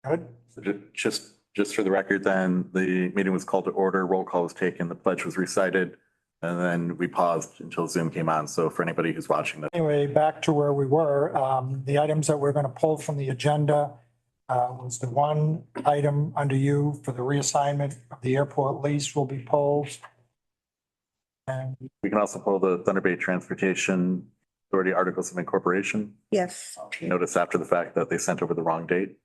Good. So just for the record, then the meeting was called to order, roll call was taken, the pledge was recited, and then we paused until Zoom came on. So for anybody who's watching that. Anyway, back to where we were, the items that we're going to pull from the agenda was the one item under you for the reassignment of the airport lease will be pulled. And We can also pull the Thunder Bay Transportation Authority Articles of Incorporation. Yes. Notice after the fact that they sent over the wrong date.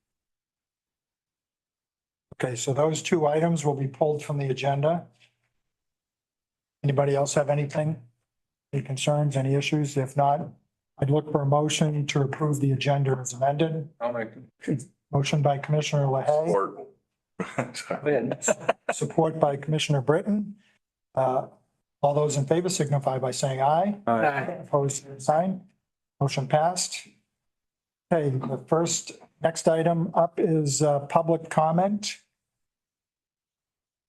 okay, so those two items will be pulled from the agenda. Anybody else have anything? Any concerns, any issues? If not, I'd look for a motion to approve the agenda as amended. I'll make. Motion by Commissioner LaHaye, support by Commissioner Britton. All those in favor signify by saying aye. Opposed, same sign. Motion passed. Okay, the next item up is public comment.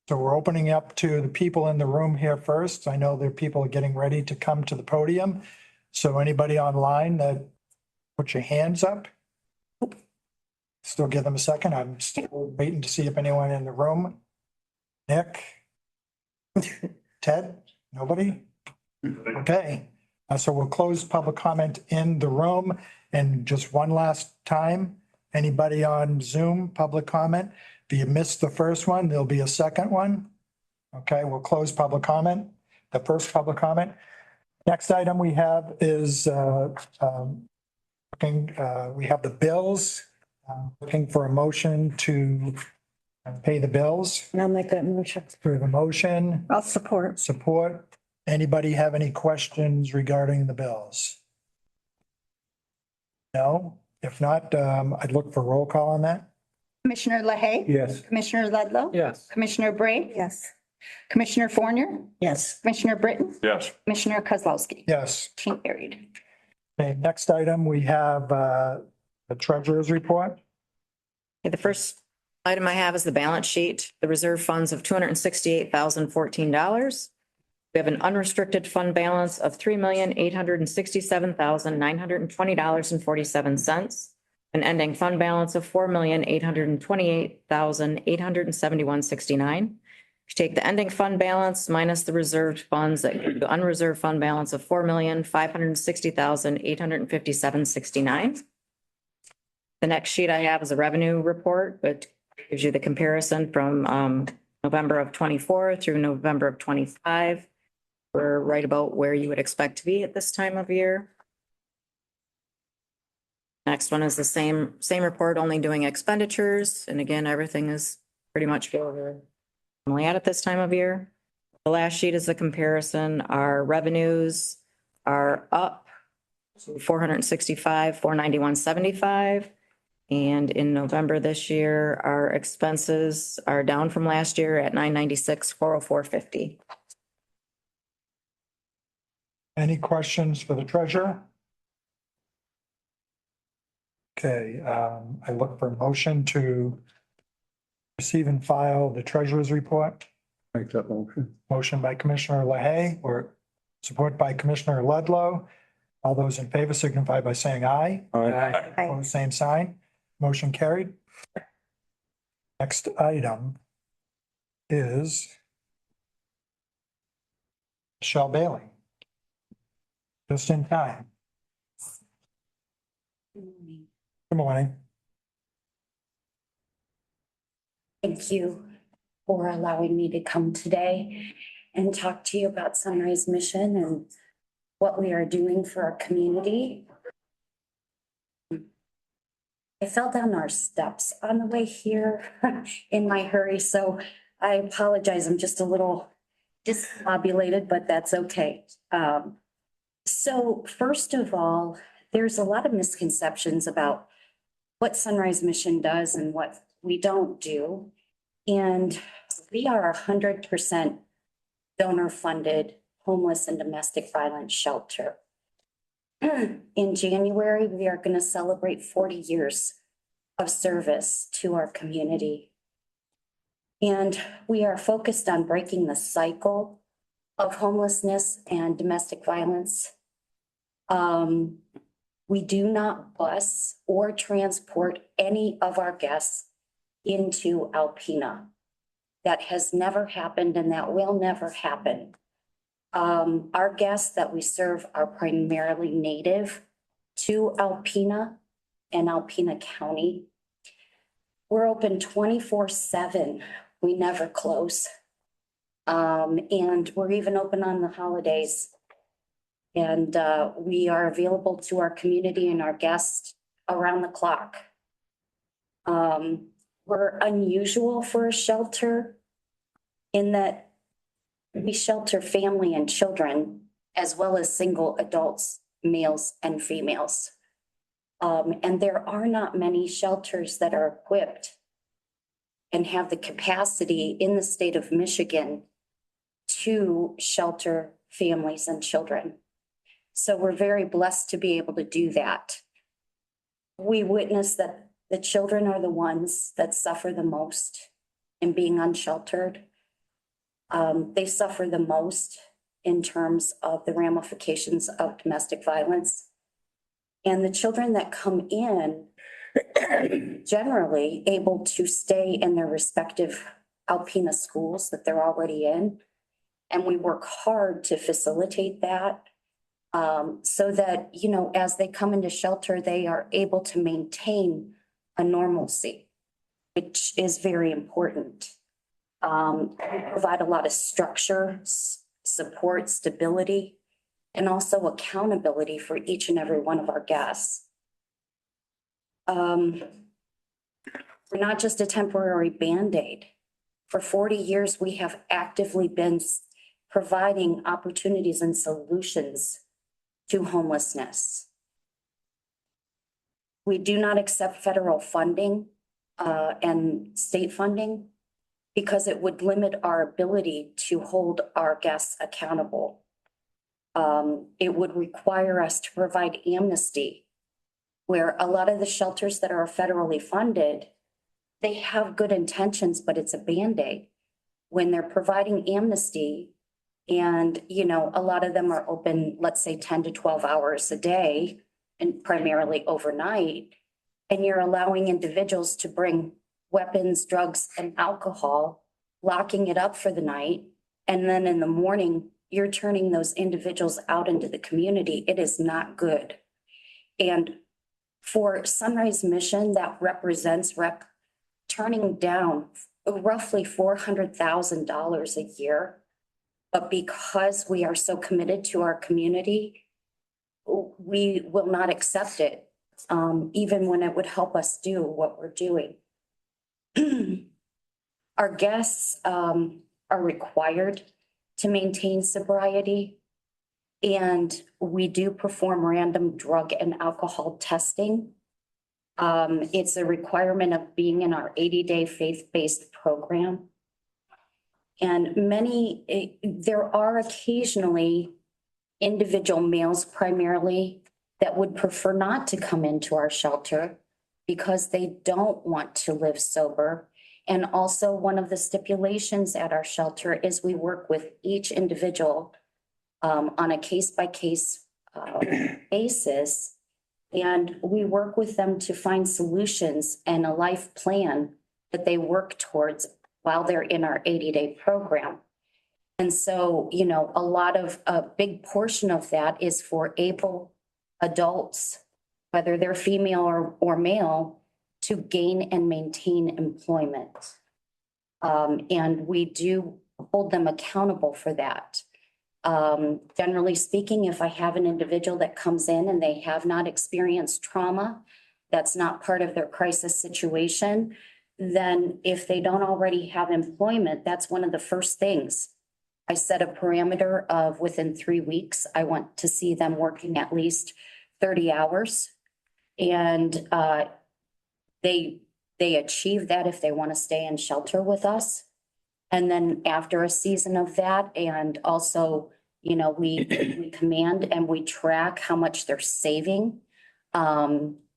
So we're opening up to the people in the room here first. I know there are people getting ready to come to the podium. So anybody online that put your hands up. Still give them a second. I'm still waiting to see if anyone in the room. Nick? Ted? Nobody? Okay, so we'll close public comment in the room. And just one last time, anybody on Zoom, public comment? If you missed the first one, there'll be a second one. Okay, we'll close public comment, the first public comment. Next item we have is we have the bills. Looking for a motion to pay the bills. And I'll make that motion. For the motion, I'll support. support. Anybody have any questions regarding the bills? No? If not, I'd look for roll call on that. Commissioner LaHaye. Yes. Commissioner Ludlow. Yes. Commissioner Bray. Yes. Commissioner Fournier. Yes. Commissioner Britton. Yes. Commissioner Kozlowski. Yes. Motion carried. Okay, next item, we have the treasurer's report. Okay, the first item I have is the balance sheet, the reserve funds of $268,014. We have an unrestricted fund balance of $3,867,920.47. An ending fund balance of $4,828,871.69. If you take the ending fund balance minus the reserved funds, that gives you the unreserved fund balance of $4,560,857.69. The next sheet I have is a revenue report, which gives you the comparison from November of 24 through November of 25. We're right about where you would expect to be at this time of year. Next one is the same report, only doing expenditures. And again, everything is pretty much where we're normally at this time of year. The last sheet is the comparison. Our revenues are up 465, 491.75. And in November this year, our expenses are down from last year at 996, 404.50. Any questions for the treasurer? Okay, I look for a motion to receive and file the treasurer's report. Make that motion. Motion by Commissioner LaHaye or support by Commissioner Ludlow. All those in favor signify by saying aye. Aye. Opposed, same sign. Motion carried. Next item is Michelle Bailey. Just in time. Good morning. Thank you for allowing me to come today and talk to you about Sunrise Mission and what we are doing for our community. I fell down our steps on the way here in my hurry, so I apologize. I'm just a little discombobulated, but that's okay. So first of all, there's a lot of misconceptions about what Sunrise Mission does and what we don't do. And we are 100% donor-funded homeless and domestic violence shelter. In January, we are going to celebrate 40 years of service to our community. And we are focused on breaking the cycle of homelessness and domestic violence. We do not bus or transport any of our guests into Alpena. That has never happened and that will never happen. Our guests that we serve are primarily native to Alpena and Alpena County. We're open 24/7. We never close. And we're even open on the holidays. And we are available to our community and our guests around the clock. We're unusual for a shelter in that we shelter family and children as well as single adults, males and females. And there are not many shelters that are equipped and have the capacity in the state of Michigan to shelter families and children. So we're very blessed to be able to do that. We witness that the children are the ones that suffer the most in being unsheltered. They suffer the most in terms of the ramifications of domestic violence. And the children that come in generally able to stay in their respective Alpena schools that they're already in. And we work hard to facilitate that. So that, you know, as they come into shelter, they are able to maintain a normalcy, which is very important. We provide a lot of structure, support, stability, and also accountability for each and every one of our guests. We're not just a temporary Band-Aid. For 40 years, we have actively been providing opportunities and solutions to homelessness. We do not accept federal funding and state funding because it would limit our ability to hold our guests accountable. It would require us to provide amnesty, where a lot of the shelters that are federally funded, they have good intentions, but it's a Band-Aid. When they're providing amnesty, and, you know, a lot of them are open, let's say 10 to 12 hours a day and primarily overnight. And you're allowing individuals to bring weapons, drugs, and alcohol, locking it up for the night. And then in the morning, you're turning those individuals out into the community. It is not good. And for Sunrise Mission, that represents turning down roughly $400,000 a year. But because we are so committed to our community, we will not accept it, even when it would help us do what we're doing. Our guests are required to maintain sobriety, and we do perform random drug and alcohol testing. It's a requirement of being in our 80-day faith-based program. And there are occasionally individual males primarily that would prefer not to come into our shelter because they don't want to live sober. And also one of the stipulations at our shelter is we work with each individual on a case-by-case basis. And we work with them to find solutions and a life plan that they work towards while they're in our 80-day program. And so, you know, a big portion of that is for able adults, whether they're female or male, to gain and maintain employment. And we do hold them accountable for that. Generally speaking, if I have an individual that comes in and they have not experienced trauma, that's not part of their crisis situation, then if they don't already have employment, that's one of the first things. I set a parameter of within 3 weeks, I want to see them working at least 30 hours. And they achieve that if they want to stay in shelter with us. And then after a season of that, and also, you know, we command and we track how much they're saving.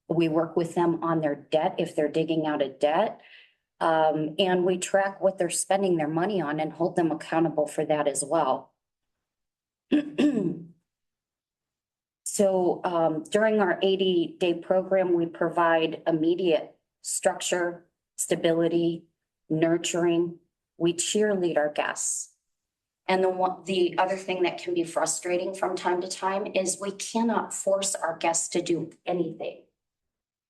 We work with them on their debt if they're digging out a debt. And we track what they're spending their money on and hold them accountable for that as well. So during our 80-day program, we provide immediate structure, stability, nurturing. We cheerlead our guests. And the other thing that can be frustrating from time to time is we cannot force our guests to do anything.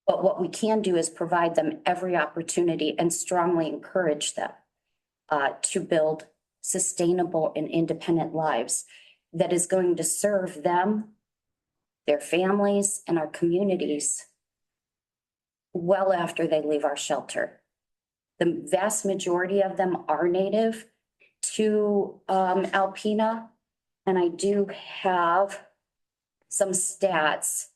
But what we can do is provide them every opportunity and strongly encourage them to build sustainable and independent lives that is going to serve them, their families, and our communities well after they leave our shelter. The vast majority of them are native to Alpena, and I do have some stats.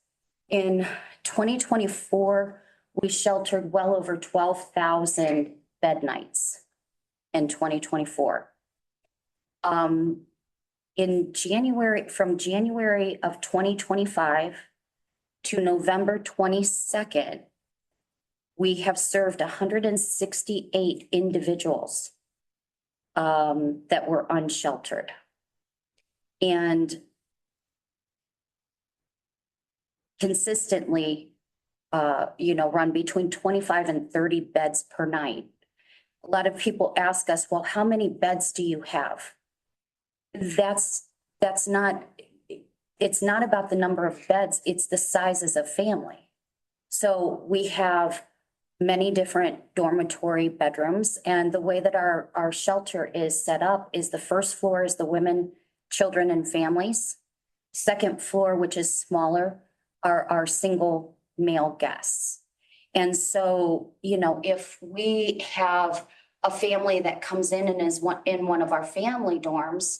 In 2024, we sheltered well over 12,000 bed nights in 2024. In January, from January of 2025 to November 22nd, we have served 168 individuals that were unsheltered. And consistently, run between 25 and 30 beds per night. A lot of people ask us, well, how many beds do you have? It's not about the number of beds, it's the sizes of family. So we have many different dormitory bedrooms, and the way that our shelter is set up is the first floor is the women, children, and families. Second floor, which is smaller, are our single male guests. And so, if we have a family that comes in and is in one of our family dorms,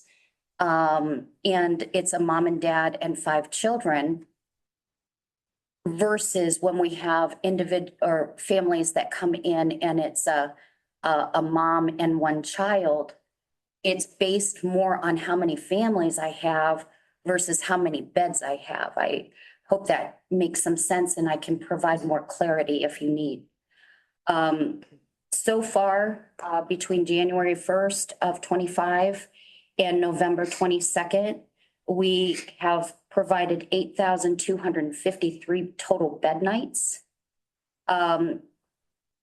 and it's a mom and dad and 5 children, versus when we have or families that come in and it's a mom and 1 child, it's based more on how many families I have versus how many beds I have. I hope that makes some sense, and I can provide more clarity if you need. So far, between January 1st of 25 and November 22nd, we have provided 8,253 total bed nights. Out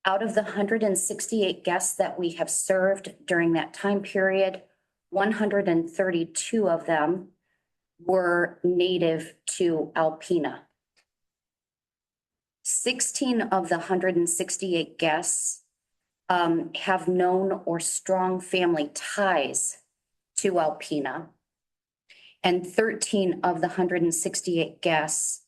of the 168 guests that we have served during that time period, 132 of them were native to Alpena. 16 of the 168 guests have known or strong family ties to Alpena. And 13 of the 168 guests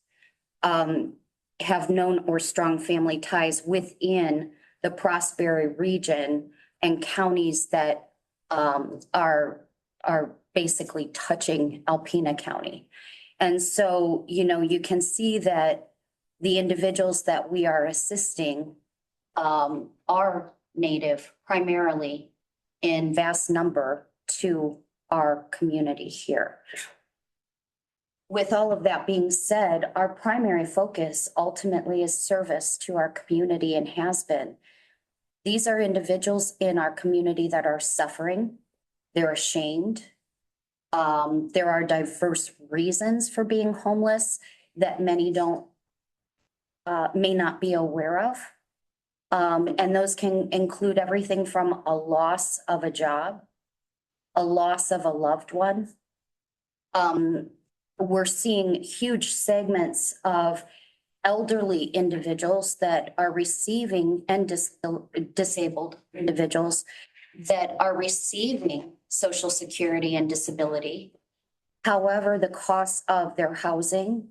have known or strong family ties within the Prosperity region and counties that are basically touching Alpena County. And so, you can see that the individuals that we are assisting are native primarily in vast number to our community here. With all of that being said, our primary focus ultimately is service to our community and has been. These are individuals in our community that are suffering. They're ashamed. There are diverse reasons for being homeless that many may not be aware of. And those can include everything from a loss of a job, a loss of a loved one. We're seeing huge segments of elderly individuals that are receiving and disabled individuals that are receiving Social Security and disability. However, the cost of their housing,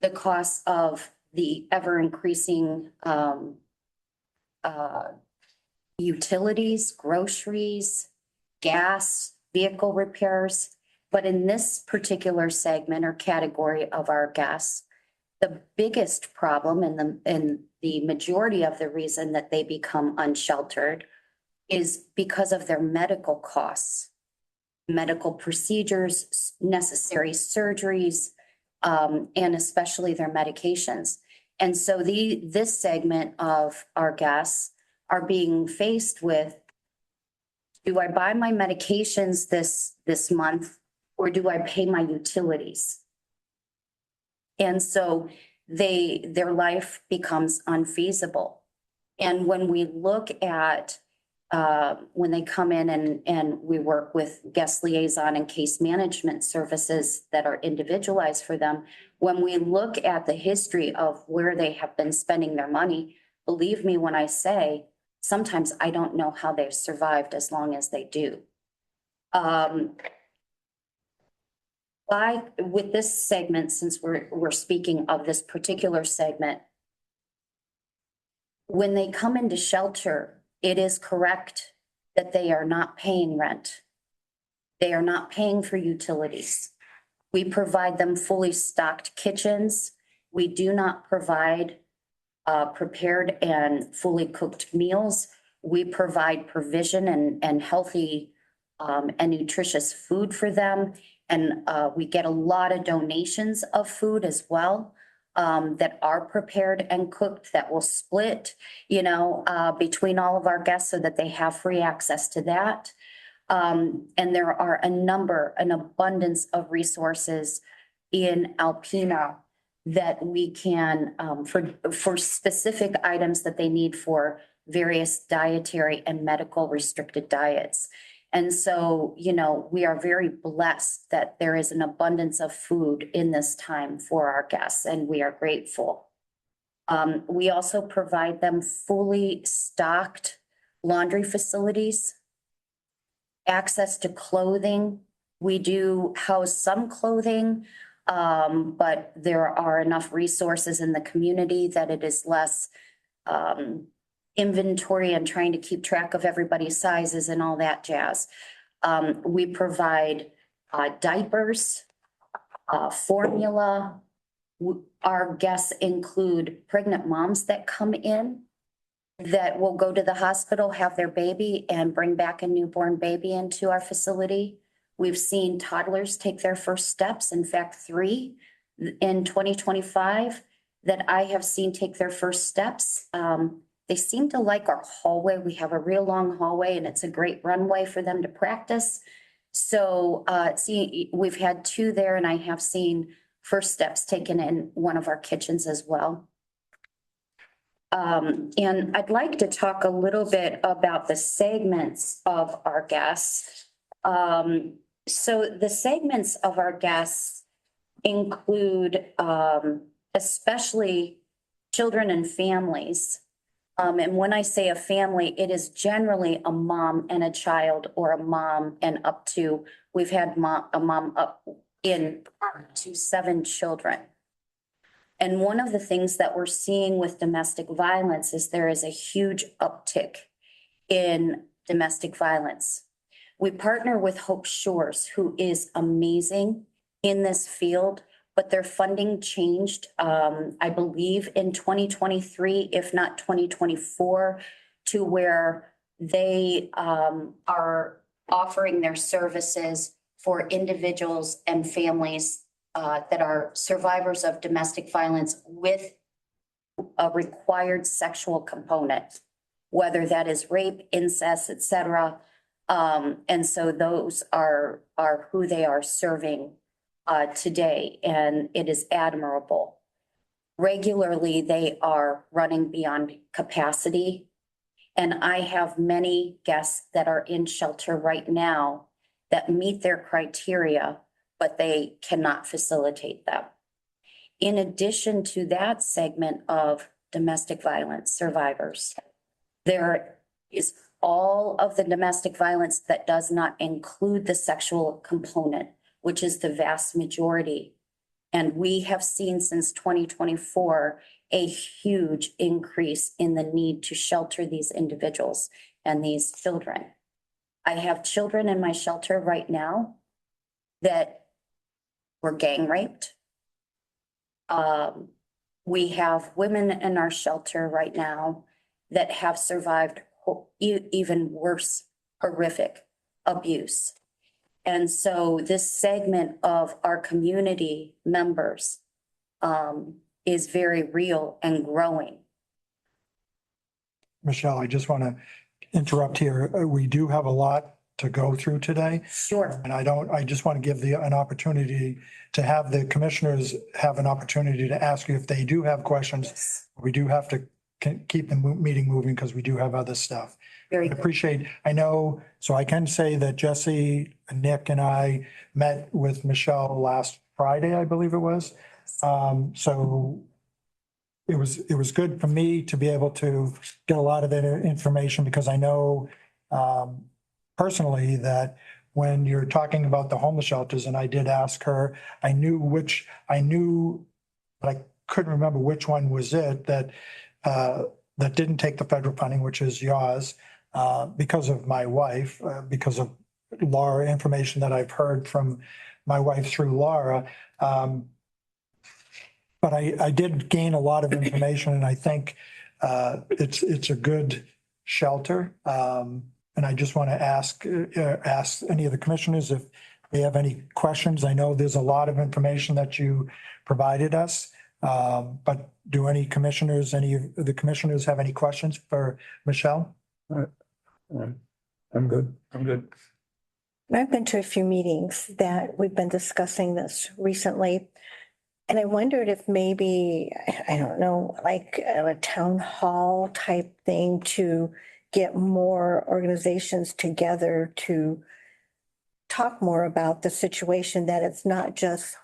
the cost of the ever increasing utilities, groceries, gas, vehicle repairs. But in this particular segment or category of our guests, the biggest problem and the majority of the reason that they become unsheltered is because of their medical costs, medical procedures, necessary surgeries, and especially their medications. And so this segment of our guests are being faced with, do I buy my medications this month, or do I pay my utilities? And so their life becomes unfeasible. And when we look at, when they come in and we work with guest liaison and case management services that are individualized for them, when we look at the history of where they have been spending their money, believe me when I say, sometimes I don't know how they've survived as long as they do. With this segment, since we're speaking of this particular segment, when they come into shelter, it is correct that they are not paying rent. They are not paying for utilities. We provide them fully stocked kitchens. We do not provide prepared and fully cooked meals. We provide provision and healthy and nutritious food for them. And we get a lot of donations of food as well that are prepared and cooked that will split, between all of our guests so that they have free access to that. And there are an abundance of resources in Alpena that we can, for specific items that they need for various dietary and medical restricted diets. And so, we are very blessed that there is an abundance of food in this time for our guests, and we are grateful. We also provide them fully stocked laundry facilities, access to clothing. We do house some clothing, but there are enough resources in the community that it is less inventory and trying to keep track of everybody's sizes and all that jazz. We provide diapers, formula. Our guests include pregnant moms that come in that will go to the hospital, have their baby, and bring back a newborn baby into our facility. We've seen toddlers take their first steps, in fact, 3 in 2025 that I have seen take their first steps. They seem to like our hallway. We have a real long hallway and it's a great runway for them to practice. So we've had 2 there, and I have seen first steps taken in one of our kitchens as well. And I'd like to talk a little bit about the segments of our guests. So the segments of our guests include especially children and families. And when I say a family, it is generally a mom and a child, or a mom and up to, we've had a mom up to 7 children. And one of the things that we're seeing with domestic violence is there is a huge uptick in domestic violence. We partner with Hope Shores, who is amazing in this field, but their funding changed, I believe, in 2023, if not 2024, to where they are offering their services for individuals and families that are survivors of domestic violence with a required sexual component, whether that is rape, incest, etc. And so those are who they are serving today, and it is admirable. Regularly, they are running beyond capacity, and I have many guests that are in shelter right now that meet their criteria, but they cannot facilitate them. In addition to that segment of domestic violence survivors, there is all of the domestic violence that does not include the sexual component, which is the vast majority. And we have seen since 2024 a huge increase in the need to shelter these individuals and these children. I have children in my shelter right now that were gang raped. We have women in our shelter right now that have survived even worse, horrific abuse. And so this segment of our community members is very real and growing. Michelle, I just want to interrupt here. We do have a lot to go through today. Sure. And I just want to give an opportunity to have the commissioners have an opportunity to ask you if they do have questions. We do have to can keep the meeting moving because we do have other stuff. Very I good. appreciate, I know, so I can say that Jesse, Nick and I met with Michelle last Friday, I believe it was. So it was good for me to be able to get a lot of that information because I know personally that when you're talking about the homeless shelters, and I did ask her, I knew, but I couldn't remember which one was it that didn't take the federal funding, which is yours, because of my wife, because of Laura, information that I've heard from my wife through Laura. But I did gain a lot of information and I think it's a good shelter. And I just want to ask any of the commissioners if they have any questions. I know there's a lot of information that you provided us. But do any of the commissioners have any questions for Michelle? I'm good. I'm good. I've been to a few meetings that we've been discussing this recently. And I wondered if maybe, I don't know, like a town hall type thing to get more organizations together to talk more about the situation, that it's not just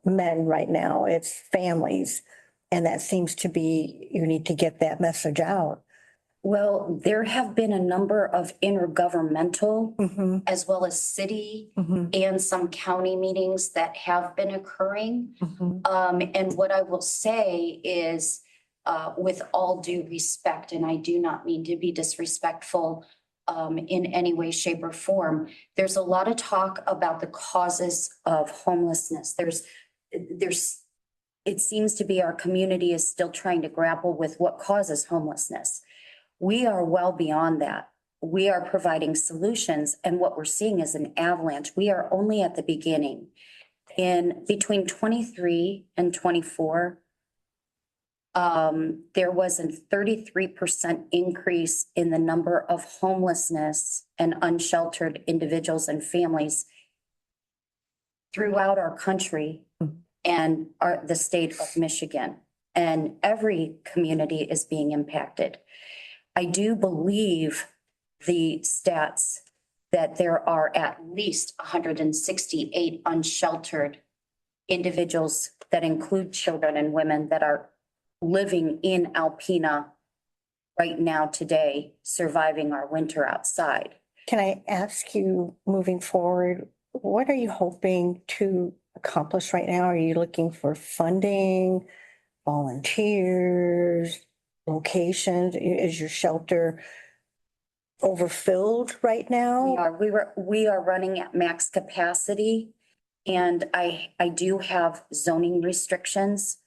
men right now, it's families. And that seems to be, you need to get that message out. Well, there have been a number of intergovernmental Mm-hmm, as well as city mm-hmm, and some county meetings that have been occurring. mm-hmm. And what I will say is, with all due respect, and I do not mean to be disrespectful in any way, shape, or form, there's a lot of talk about the causes of homelessness. It seems to be our community is still trying to grapple with what causes homelessness. We are well beyond that. We are providing solutions, and what we're seeing is an avalanche. We are only at the beginning. In between 23 and 24, there was a 33% increase in the number of homelessness and unsheltered individuals and families throughout our country and the state of Michigan. And every community is being impacted. I do believe the stats that there are at least 168 unsheltered individuals that include children and women that are living in Alpena right now today, surviving our winter outside. Can I ask you, moving forward, what are you hoping to accomplish right now? Are you looking for funding, volunteers, locations? Is your shelter overfilled right now? We are running at max capacity, and I do have zoning restrictions.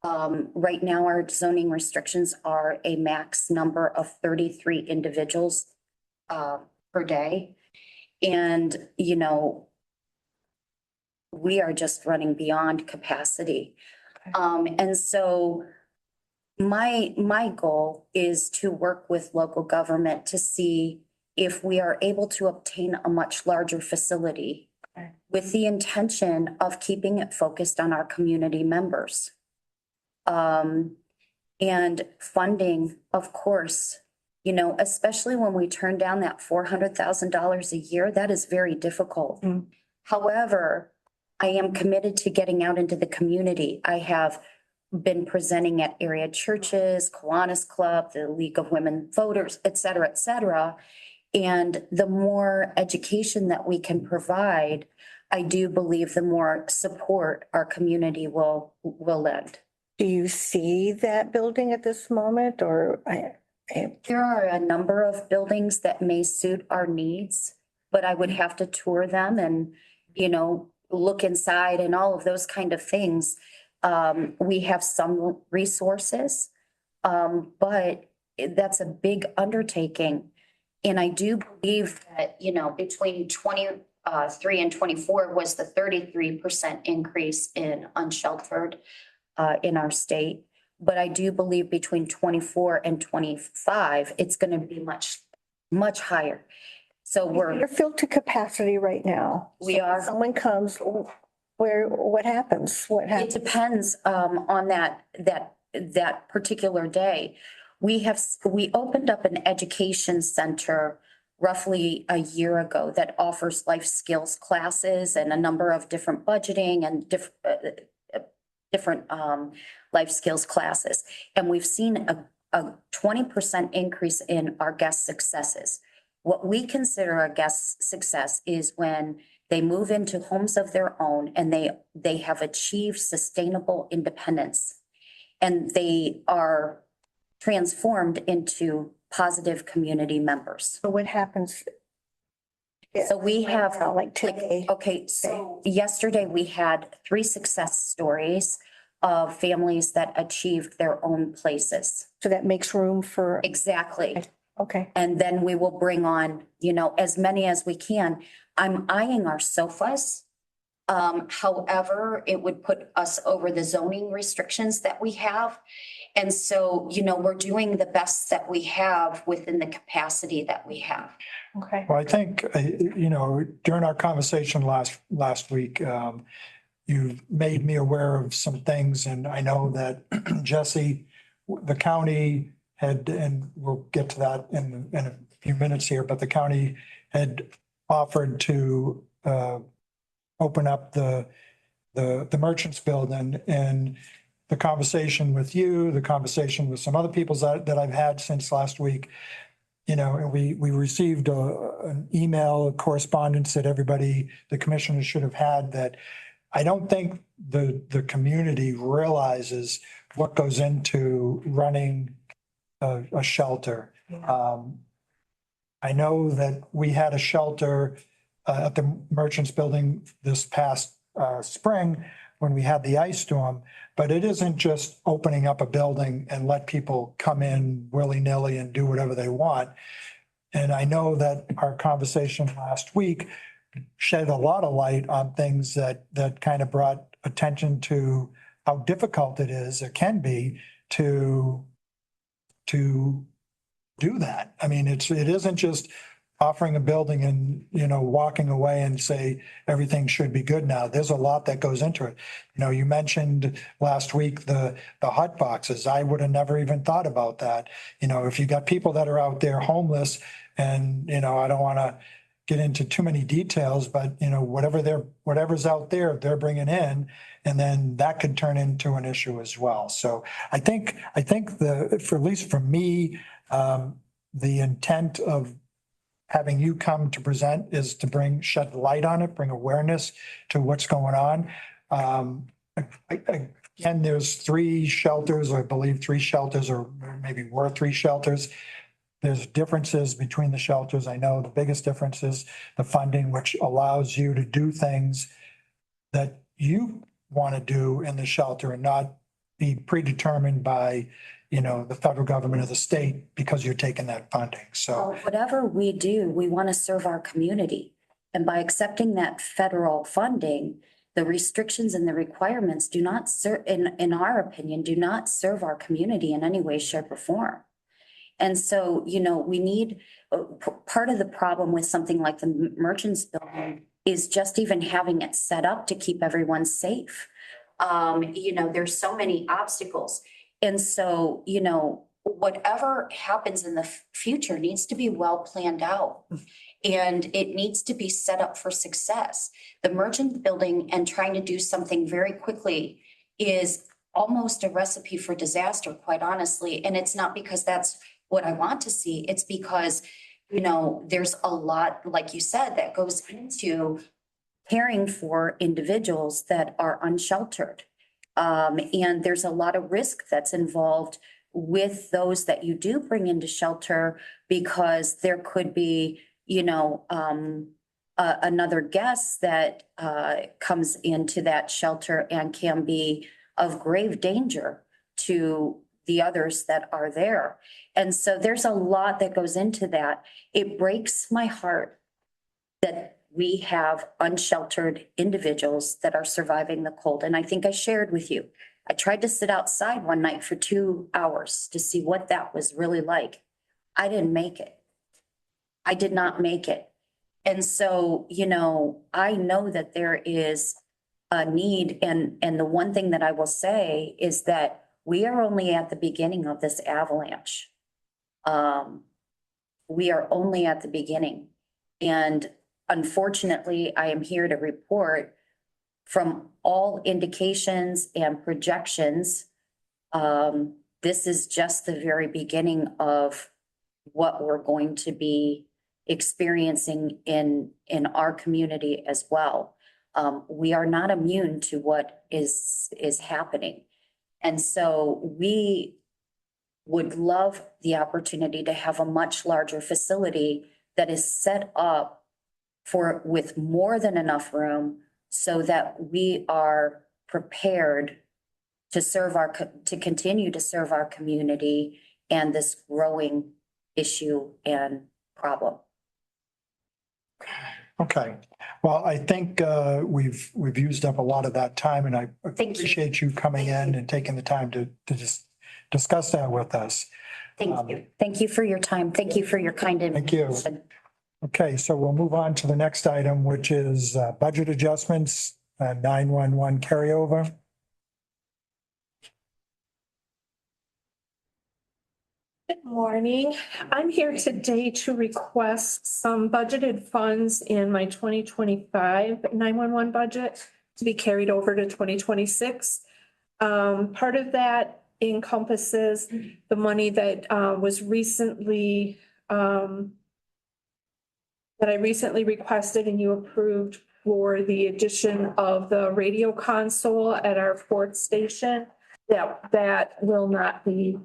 Right now, our zoning restrictions are a max number of 33 individuals per day. And, you know, we are just running beyond capacity. And so my goal is to work with local government to see if we are able to obtain a much larger facility with the intention of keeping it focused on our community members. And funding, of course, you know, especially when we turn down that $400,000 a year, that is very difficult. Mm. However, I am committed to getting out into the community. I have been presenting at area churches, Kiwanis Club, the League of Women Voters, et cetera, et cetera. And the more education that we can provide, I do believe the more support our community will lend. Do you see that building at this moment, or There are a number of buildings that may suit our needs, but I would have to tour them and, you know, look inside and all of those kind of things. We have some resources, but that's a big undertaking. And I do believe that, you know, between 23 and 24 was the 33% increase in unsheltered in our state. But I do believe between 24 and 25, it's going to be much, much higher. So you're filled to capacity right now? We are. Someone comes, what happens? What It happens? depends on that particular day. We opened up an education center roughly a year ago that offers life skills classes and a number of different budgeting and different life skills classes. And we've seen a 20% increase in our guest successes. What we consider a guest success is when they move into homes of their own and they have achieved sustainable independence. And they are transformed into positive community members. So what happens? So we have, Like today. okay, so yesterday we had 3 success stories of families that achieved their own places. So that makes room for, Exactly. okay. And then we will bring on, as many as we can. I'm eyeing our sofas. However, it would put us over the zoning restrictions that we have. And so, we're doing the best that we have within the capacity that we have. Okay. Well, I think, during our conversation last week, you made me aware of some things, and I know that Jesse, the county had, and we'll get to that in a few minutes here, but the county had offered to open up the merchants building, and the conversation with you, the conversation with some other people that I've had since last week, and we received an email correspondence that everybody, the commissioners should have had, that I don't think the community realizes what goes into running a shelter. I know that we had a shelter at the Merchants Building this past spring when we had the ice storm, but it isn't just opening up a building and let people come in willy-nilly and do whatever they want. And I know that our conversation last week shed a lot of light on things that kind of brought attention to how difficult it is, it can be, to do that. I mean, it isn't just offering a building and, walking away and say everything should be good now. There's a lot that goes into it. You mentioned last week the hot boxes. I would have never even thought about that. If you got people that are out there homeless and, I don't want to get into too many details, but whatever's out there, they're bringing in, and then that could turn into an issue as well. So I think for at least for me, the intent of having you come to present is to shed light on it, bring awareness to what's going on. Again, there's 3 shelters, I believe 3 shelters, or maybe were 3 shelters. There's differences between the shelters. I know the biggest difference is the funding, which allows you to do things that you want to do in the shelter and not be predetermined by, the federal government or the state because you're taking that funding. So Whatever we do, we want to serve our community. And by accepting that federal funding, the restrictions and the requirements do not serve, in our opinion, do not serve our community in any way, shape, or form. And so, we need, part of the problem with something like the Merchants Building is just even having it set up to keep everyone safe. There's so many obstacles. And so, whatever happens in the future needs to be well planned out. And it needs to be set up for success. The Merchant Building and trying to do something very quickly is almost a recipe for disaster, quite honestly. And it's not because that's what I want to see. It's because, there's a lot, like you said, that goes into caring for individuals that are unsheltered. And there's a lot of risk that's involved with those that you do bring into shelter, because there could be, another guest that comes into that shelter and can be of grave danger to the others that are there. And so there's a lot that goes into that. It breaks my heart that we have unsheltered individuals that are surviving the cold. And I think I shared with you, I tried to sit outside one night for 2 hours to see what that was really like. I didn't make it. I did not make it. And so, I know that there is a need. And the one thing that I will say is that we are only at the beginning of this avalanche. We are only at the beginning. And unfortunately, I am here to report from all indications and projections, this is just the very beginning of what we're going to be experiencing in our community as well. We are not immune to what is happening. And so we would love the opportunity to have a much larger facility that is set up with more than enough room so that we are prepared to to continue to serve our community and this growing issue and problem. Okay, well, I think we've used up a lot of that time, and I Thank you. appreciate you coming in and taking the time to just discuss that with us. Thank you. Thank you for your time. Thank you for your kind Thank you. invitation. Okay, so we'll move on to the next item, which is budget adjustments, 911 carryover. Good morning. I'm here today to request some budgeted funds in my 2025 911 budget to be carried over to 2026. Part of that encompasses the money that was recently that I recently requested and you approved for the addition of the radio console at our fourth station. That will not be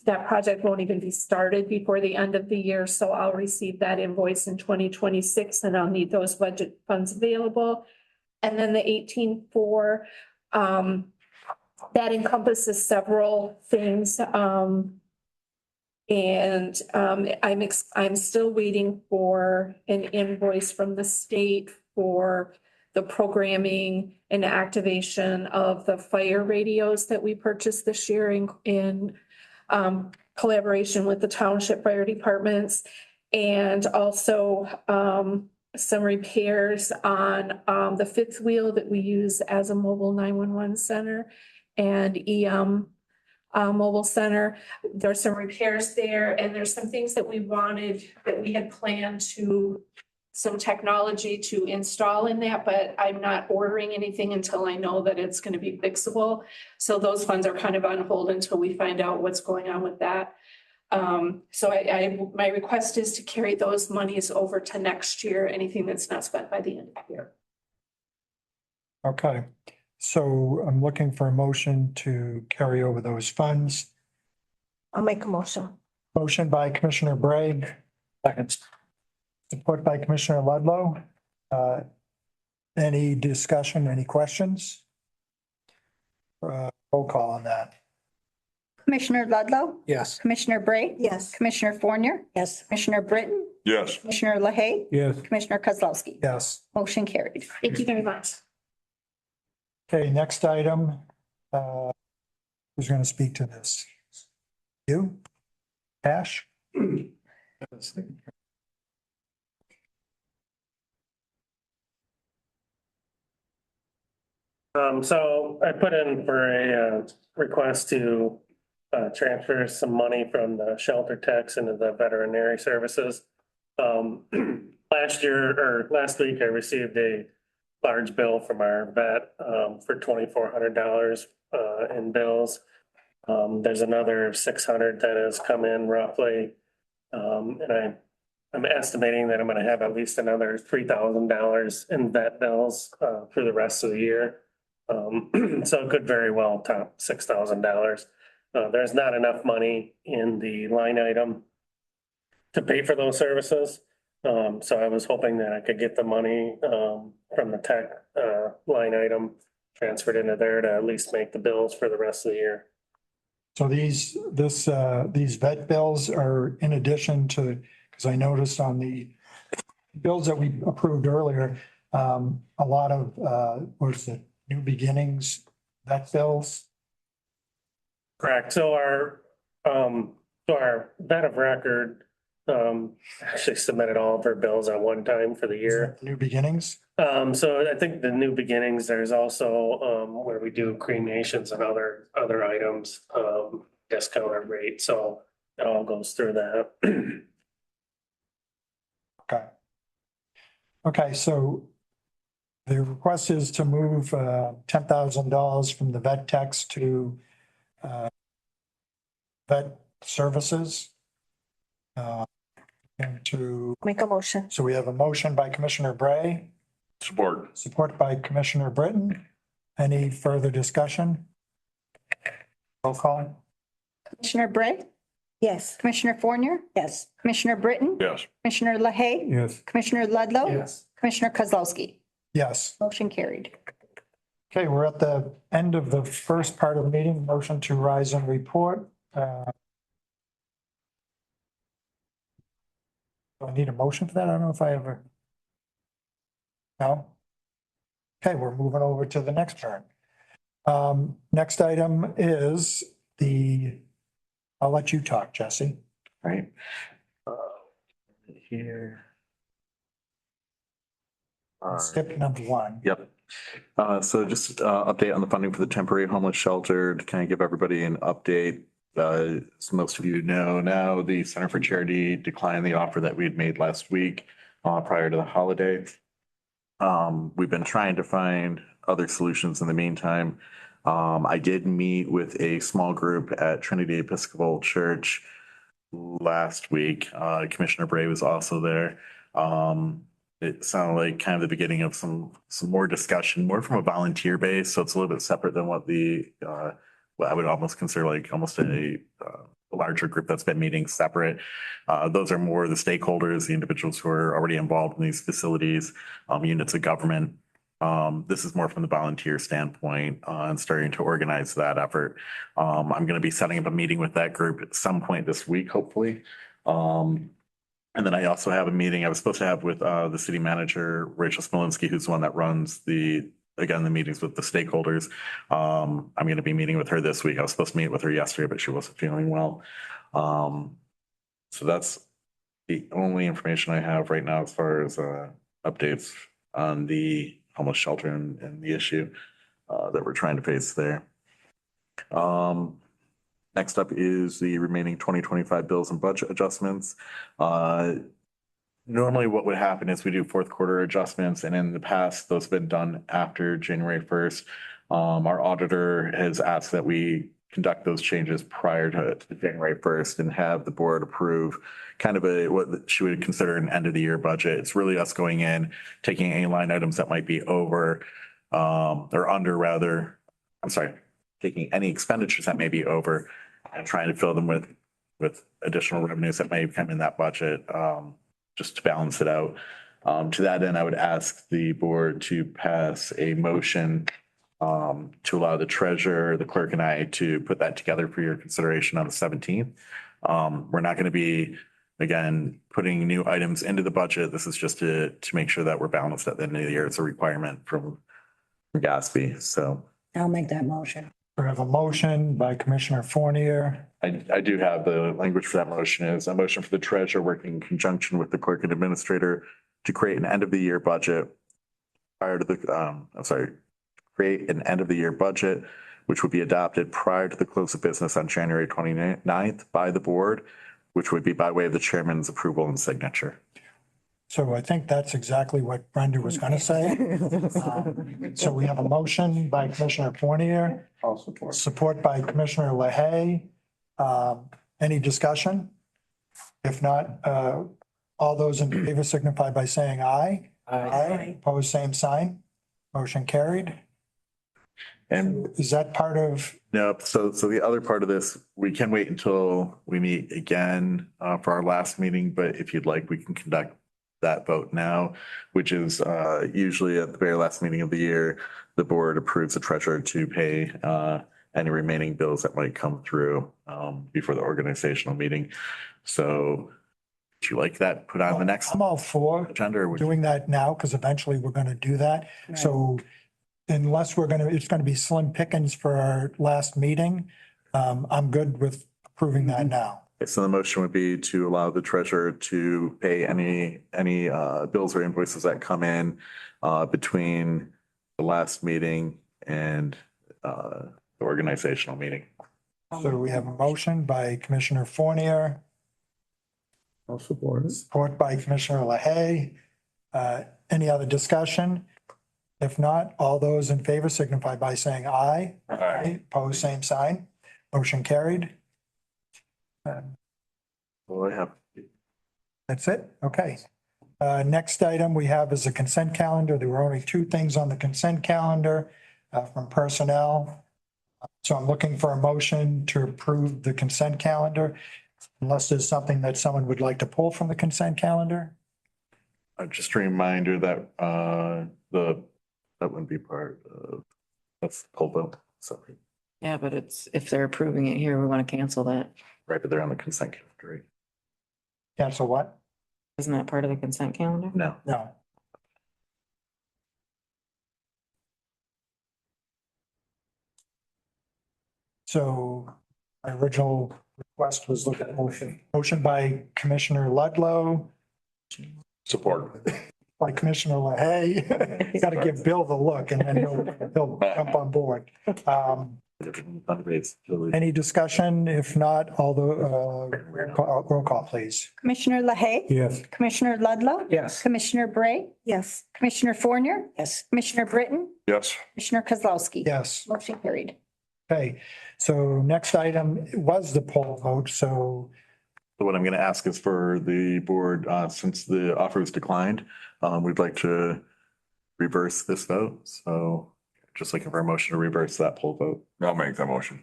that project won't even be started before the end of the year. So I'll receive that invoice in 2026 and I'll need those budget funds available. And then the 18.4, that encompasses several things. I'm still waiting for an invoice from the state for the programming and activation of the fire radios that we purchased this year in collaboration with the township fire departments, and also some repairs on the fifth wheel that we use as a mobile 911 center and EM mobile center. There's some repairs there, and there's some things that we had planned some technology to install in that, but I'm not ordering anything until I know that it's going to be fixable. So those funds are kind of on hold until we find out what's going on with that. So my request is to carry those monies over to next year, anything that's not spent by the end of the year. Okay, so I'm looking for a motion to carry over those funds. I'll make a motion. Motion by Commissioner Bray. Second. Support by Commissioner Ludlow. Any discussion, any questions? Roll call on that. Commissioner Ludlow, Yes. Commissioner Bray, Yes. Commissioner Fournier, Yes. Commissioner Britton, Yes. Commissioner LaHaye, Yes. Commissioner Kozlowski. Yes. Motion carried. Thank you very much. Okay, next item. Who's going to speak to this? You? Ash? So I put in for a request to transfer some money from the shelter tax into the veterinary services. Last week, I received a large bill from our vet for $2,400 in bills. There's another 600 that has come in roughly. And I'm estimating that I'm going to have at least another $3,000 in vet bills for the rest of the year. So it could very well top $6,000. There's not enough money in the line item to pay for those services. So I was hoping that I could get the money from the tech line item transferred into there to at least make the bills for the rest of the year. So these vet bills are in addition to, because I noticed on the bills that we approved earlier, a lot of, what is it, New Beginnings vet bills? Correct. So our vet of record actually submitted all of her bills at one time for the year. New Beginnings? So I think the new beginnings, there's also, where we do cremations and other items, discounted rate, so it all goes through that. Okay. Okay, so the request is to move $10,000 from the vet techs to vet services. And to, Make a motion. so we have a motion by Commissioner Bray, support by Commissioner Britton. Any further discussion? Roll call. Commissioner Bray, Yes. Commissioner Fournier, Yes. Commissioner Britton, Yes. Commissioner LaHaye, Yes. Commissioner Ludlow. Yes. Commissioner Kozlowski. Yes. Motion carried. Okay, we're at the end of the first part of the meeting. Motion to rise and report. Do I need a motion for that? I don't know if I ever. No? Okay, we're moving over to the next turn. Next item is I'll let you talk, Jesse. Right. Here. Skip number one. Yep. So just update on the funding for the temporary homeless shelter to kind of give everybody an update. As most of you know now, the Center for Charity declined the offer that we had made last week prior to the holiday. We've been trying to find other solutions in the meantime. I did meet with a small group at Trinity Episcopal Church last week. Commissioner Bray was also there. It sounded like kind of the beginning of some more discussion, more from a volunteer base. So it's a little bit separate than what what I would almost consider like almost a larger group that's been meeting separate. Those are more the stakeholders, the individuals who are already involved in these facilities, units of government. This is more from the volunteer standpoint and starting to organize that effort. I'm going to be setting up a meeting with that group at some point this week, hopefully. And then I also have a meeting I was supposed to have with the city manager, Rachel Smolinski, who's the one that runs the meetings with the stakeholders. I'm going to be meeting with her this week. I was supposed to meet with her yesterday, but she wasn't feeling well. So that's the only information I have right now as far as updates on the homeless shelter and the issue that we're trying to face there. Next up is the remaining 2025 bills and budget adjustments. Normally what would happen is we do fourth quarter adjustments, and in the past, those have been done after January 1st. Our auditor has asked that we conduct those changes prior to January 1st and have the board approve kind of what she would consider an end of the year budget. It's really us going in, taking any line items that might be over or under rather. I'm sorry, taking any expenditures that may be over and trying to fill them with additional revenues that may come in that budget, just to balance it out. To that end, I would ask the board to pass a motion to allow the treasurer, the clerk, and I to put that together for your consideration on the 17th. We're not going to be, again, putting new items into the budget. This is just to make sure that we're balanced at the end of the year. It's a requirement from GASB. So I'll make that motion. We have a motion by Commissioner Fournier. I do have the language for that motion is a motion for the treasurer working in conjunction with the clerk and administrator to create an end of the year budget prior to the, create an end of the year budget, which would be adopted prior to the close of business on January 29th by the board, which would be by way of the chairman's approval and signature. So I think that's exactly what Brenda was going to say. So we have a motion by Commissioner Fournier. I'll support. Support by Commissioner LaHaye. Any discussion? If not, all those in favor signify by saying aye. Aye. Opposed, same sign. Motion carried. And Is that part of, no, so the other part of this, we can wait until we meet again for our last meeting, but if you'd like, we can conduct that vote now, which is usually at the very last meeting of the year, the board approves the treasurer to pay any remaining bills that might come through before the organizational meeting. So would you like that put on the next I'm all for agenda? Or would you- doing that now because eventually we're going to do that. So unless it's going to be slim pickings for our last meeting, I'm good with approving that now. So the motion would be to allow the treasurer to pay any bills or invoices that come in between the last meeting and the organizational meeting. So we have a motion by Commissioner Fournier, I'll support it. support by Commissioner LaHaye. Any other discussion? If not, all those in favor signify by saying aye. Aye. Opposed, same sign. Motion carried. Well, I have, That's it? Okay. Next item we have is a consent calendar. There were only two things on the consent calendar from personnel. So I'm looking for a motion to approve the consent calendar unless there's something that someone would like to pull from the consent calendar. just a reminder that that wouldn't be part of, that's the poll vote. Sorry. Yeah, but it's, if they're approving it here, we want to cancel that. Right, but they're on the consent calendar. Right? Cancel what? Isn't that part of the consent calendar? No. No. So my original request was look at motion by Commissioner Ludlow, Support. by Commissioner LaHaye. Got to give Bill the look and then he'll jump on board. Any discussion? If not, all the roll call, please. Commissioner LaHaye, Yes. Commissioner Ludlow, Yes. Commissioner Bray, Yes. Commissioner Fournier, Yes. Commissioner Britton, Yes. Commissioner Kozlowski. Yes. Motion carried. Okay, so next item was the poll vote, so So what I'm going to ask is for the board, since the offer was declined, we'd like to reverse this vote. So just looking for a motion to reverse that poll vote. I'll make that motion.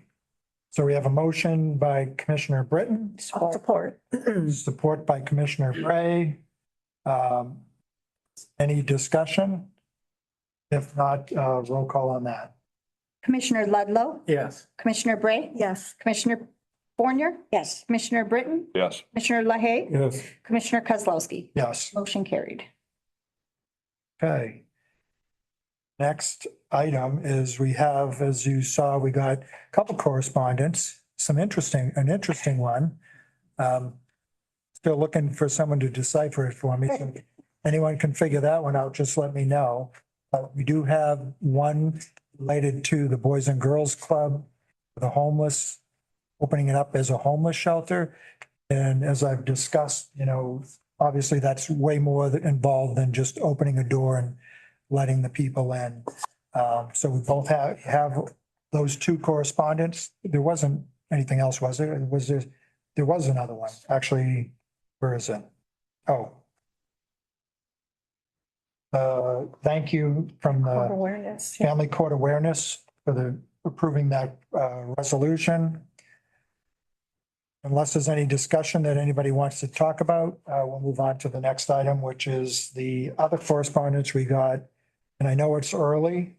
so we have a motion by Commissioner Britton, Support. support by Commissioner Bray. Any discussion? If not, roll call on that. Commissioner Ludlow, Yes. Commissioner Bray, Yes. Commissioner Fournier, Yes. Commissioner Britton, Yes. Commissioner LaHaye, Yes. Commissioner Kozlowski. Yes, Motion carried. okay. Next item is we have, as you saw, we got a couple correspondence, an interesting one. Still looking for someone to decipher it for me. So anyone can figure that one out, just let me know. We do have one related to the Boys and Girls Club, the homeless, opening it up as a homeless shelter. And as I've discussed, obviously that's way more involved than just opening a door and letting the people in. So we both have those two correspondents. There wasn't anything else, was there? There was another one, actually. Where is it? Oh. Thank you from the Awareness. Family Court Awareness for approving that resolution. Unless there's any discussion that anybody wants to talk about, we'll move on to the next item, which is the other correspondence we got. And I know it's early,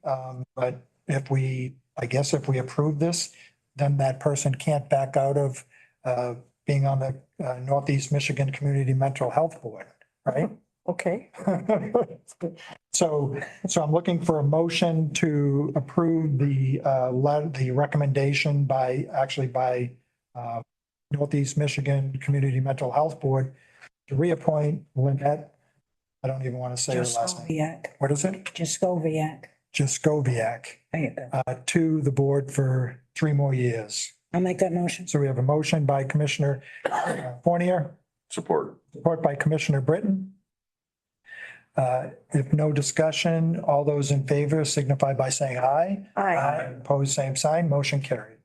but if we approve this, then that person can't back out of being on the Northeast Michigan Community Mental Health Board, right? Okay. So I'm looking for a motion to approve the recommendation by Northeast Michigan Community Mental Health Board to reappoint Lynette. I don't even want to say her last name. Jaskoviak. What is it? Jaskoviak. Jaskoviak, to the board for 3 more years. I'll make that motion. So we have a motion by Commissioner Fournier, Support. support by Commissioner Britton. If no discussion, all those in favor signify by saying aye. Aye. Opposed, same sign, motion carried.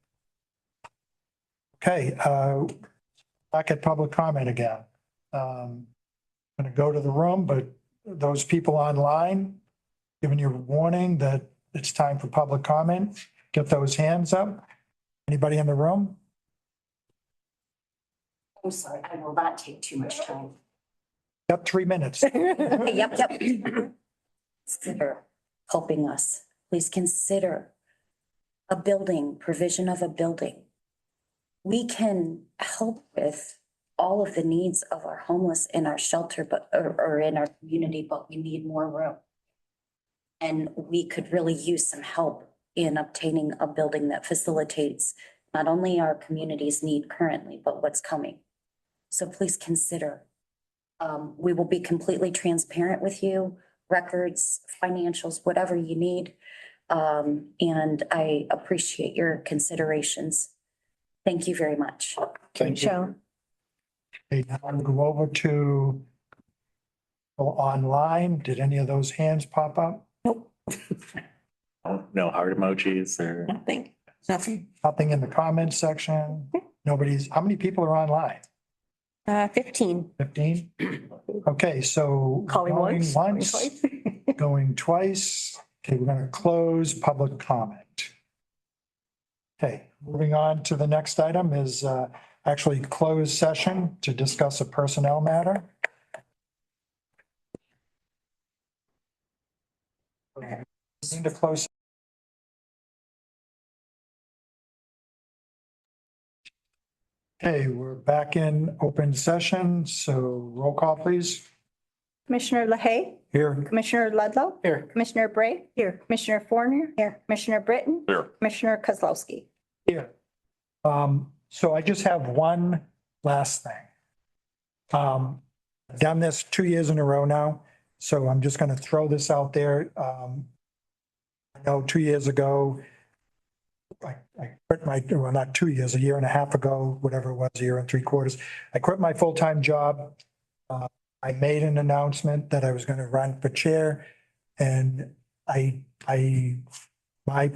Okay, back at public comment again. I'm going to go to the room, but those people online, giving you a warning that it's time for public comment. Get those hands up. Anybody in the room? I'm sorry, I will not take too much time. Got 3 minutes. Yep. Consider helping us. Please consider a building, provision of a building. We can help with all of the needs of our homeless in our shelter, or in our community, but we need more room. And we could really use some help in obtaining a building that facilitates not only our communities need currently, but what's coming. So please consider. We will be completely transparent with you, records, financials, whatever you need. And I appreciate your considerations. Thank you very much. Thank you. Michelle, Okay, now we'll go over to online. Did any of those hands pop up? No heart emojis or? Nothing. nothing. Nothing in the comments section? Nobody's, how many people are online? 15. 15? Okay, so Calling going once. once, twice. going twice. Okay, we're gonna close public comment. Okay, moving on to the next item is actually closed session to discuss a personnel matter. Need to close. Okay, we're back in open session, so roll call, please. Commissioner LaHaye, Here. Commissioner Ludlow. Here. Commissioner Bray. Here. Commissioner Forner. Here. Commissioner Britton. Here. Commissioner Kozlowski. Here. So I just have one last thing. I've done this 2 years in a row now, so I'm just gonna throw this out there. I know 2 years ago, I quit my, well, not 2 years, a year and a half ago, whatever it was, a year and 3/4. I quit my full-time job. I made an announcement that I was gonna run for chair, and my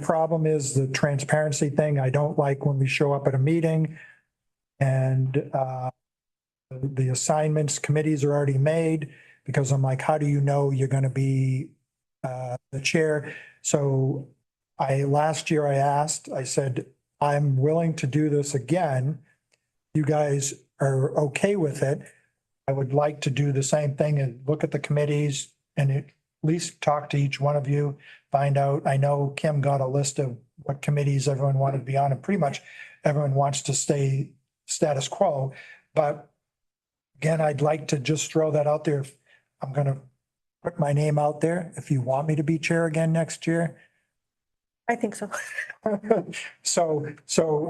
problem is the transparency thing. I don't like when we show up at a meeting and the assignments, committees are already made, because I'm like, how do you know you're gonna be the chair? So last year I asked, I said, I'm willing to do this again. You guys are okay with it. I would like to do the same thing and look at the committees and at least talk to each one of you, find out. I know Kim got a list of what committees everyone wanted to be on, and pretty much everyone wants to stay status quo. But again, I'd like to just throw that out there. I'm going to put my name out there. If you want me to be chair again next year. I think so. So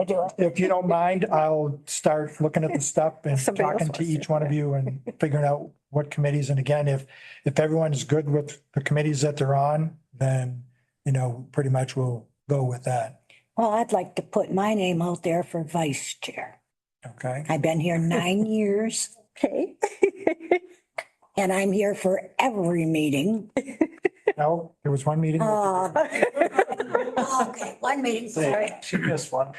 I do. if you don't mind, I'll start looking at the stuff and Somebody else talking to wants to. each one of you and figuring out what committees. And again, if everyone's good with the committees that they're on, then, pretty much we'll go with that. Well, I'd like to put my name out there for vice chair. Okay? I've been here 9 years Okay. and I'm here for every meeting. No, there was one meeting. Okay, one meeting, sorry. She missed one.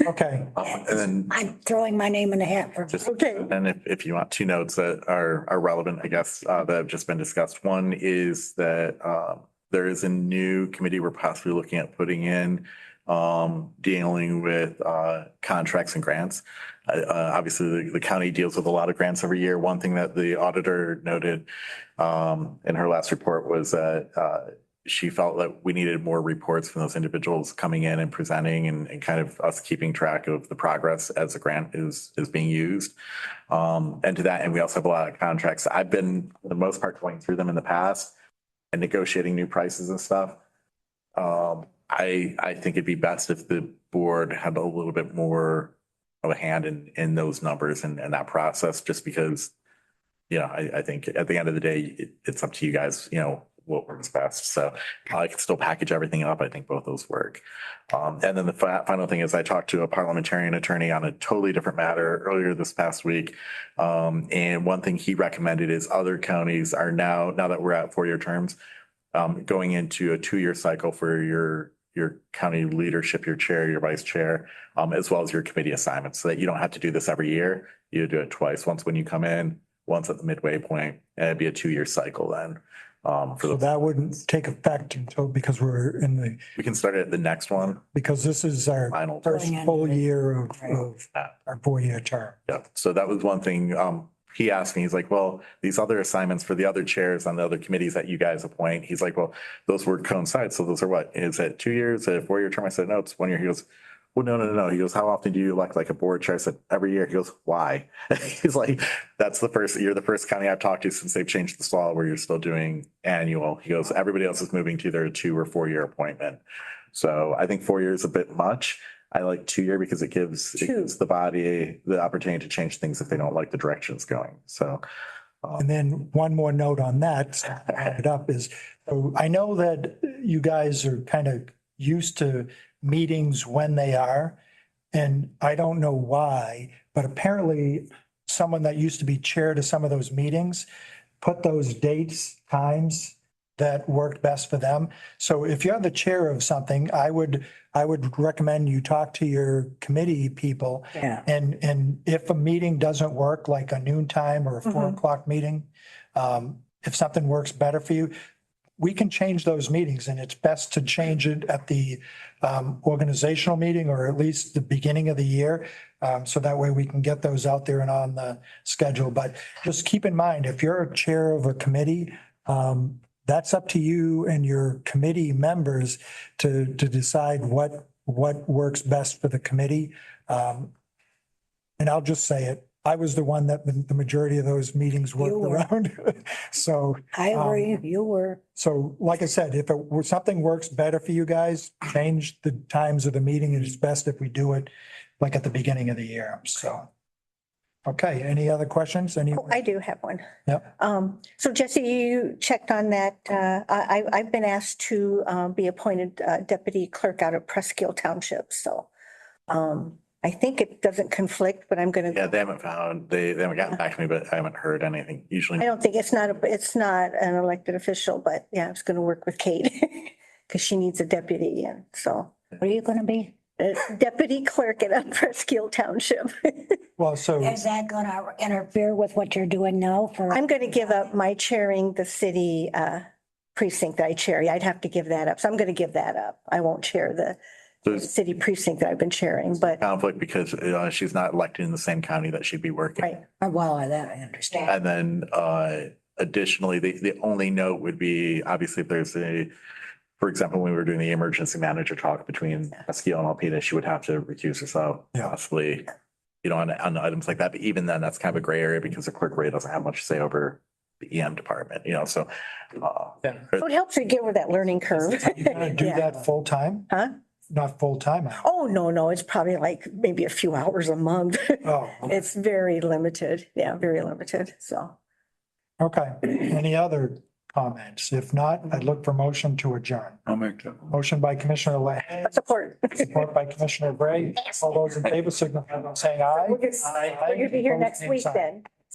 Okay, And then I'm throwing my name in the hat for. just, Okay. and if you want two notes that are relevant, I guess, that have just been discussed. One is that there is a new committee we're possibly looking at putting in, dealing with contracts and grants. Obviously, the county deals with a lot of grants every year. One thing that the auditor noted in her last report was that she felt that we needed more reports from those individuals coming in and presenting and kind of us keeping track of the progress as the grant is being used. And to that, and we also have a lot of contracts. I've been, for the most part, going through them in the past and negotiating new prices and stuff. I think it'd be best if the board had a little bit more of a hand in those numbers and that process, just because, I think at the end of the day, it's up to you guys, what works best. So I can still package everything up. I think both those work. And then the final thing is I talked to a parliamentarian attorney on a totally different matter earlier this past week. And one thing he recommended is other counties are now that we're at 4-year terms, going into a 2-year cycle for your county leadership, your chair, your vice chair, as well as your committee assignments, so that you don't have to do this every year. You do it twice, once when you come in, once at the midway point, and it'd be a 2-year cycle then. so that wouldn't take effect until, because we're We can start it at the next one, because this is our final. first full year of Yeah. our 4-year term. Yeah, so that was one thing, he asked me, he's like, well, these other assignments for the other chairs on the other committees that you guys appoint, he's like, well, those would coincide, so those are what, is it 2 years, a 4-year term? I said, no, it's 1 year. He goes, well, no. He goes, how often do you elect like a board chair? I said, every year. He goes, why? He's like, you're the first county I've talked to since they've changed the law where you're still doing annual. He goes, everybody else is moving to either a 2 or 4-year appointment. So I think 4 years is a bit much. I like 2-year because it gives the body the opportunity to change things if they don't like the direction it's going. So. And then one more note on that, to add it up is, so I know that you guys are kind of used to meetings when they are. And I don't know why, but apparently someone that used to be chair to some of those meetings put those dates, times that worked best for them. So if you're the chair of something, I would recommend you talk to your committee people. Yeah. And if a meeting doesn't work, like a noon time or a 4 o'clock meeting, if something works better for you, we can change those meetings, and it's best to change it at the organizational meeting or at least the beginning of the year. So that way we can get those out there and on the schedule. But just keep in mind, if you're a chair of a committee, that's up to you and your committee members to decide what works best for the committee. And I'll just say it, I was the one that the majority of those meetings worked around. So. I agree, you were. So like I said, if something works better for you guys, change the times of the meeting, and it's best if we do it like at the beginning of the year. So. Okay, any other questions? Oh, I do have one. Yep. So Jesse, you checked on that. I've been asked to be appointed deputy clerk out of Presque Township, so I think it doesn't conflict, but I'm gonna. Yeah, they haven't gotten back to me, but I haven't heard anything. Usually. I don't think it's not an elected official, but yeah, I was gonna work with Kate because she needs a deputy, and so. What are you gonna be? Deputy clerk at Presque Township. Well, so Is that gonna interfere with what you're doing now for? I'm gonna give up my chairing the city precinct that I chair. I'd have to give that up. So I'm gonna give that up. I won't chair the There's city precinct that I've been chairing, but conflict because she's not elected in the same county that she'd be working. right. Well, that I understand. And then additionally, the only note would be, obviously, if there's for example, when we were doing the emergency manager talk between Esquil and Alpena, she would have to recuse herself, Yeah. possibly, on items like that. But even then, that's kind of a gray area because the clerk really doesn't have much say over the EM department, so. So it helps you get over that learning curve. you're gonna do Yeah. that full time? Huh? Not full time? Oh, no, it's probably like maybe a few hours a month. Oh, It's very limited. Yeah, very limited. So okay. Any other comments? If not, I'd look for motion to adjourn. I'll make that. Motion by Commissioner Lehane, support. support by Commissioner Bray. All those in favor signify by saying aye. We're gonna be here next week then.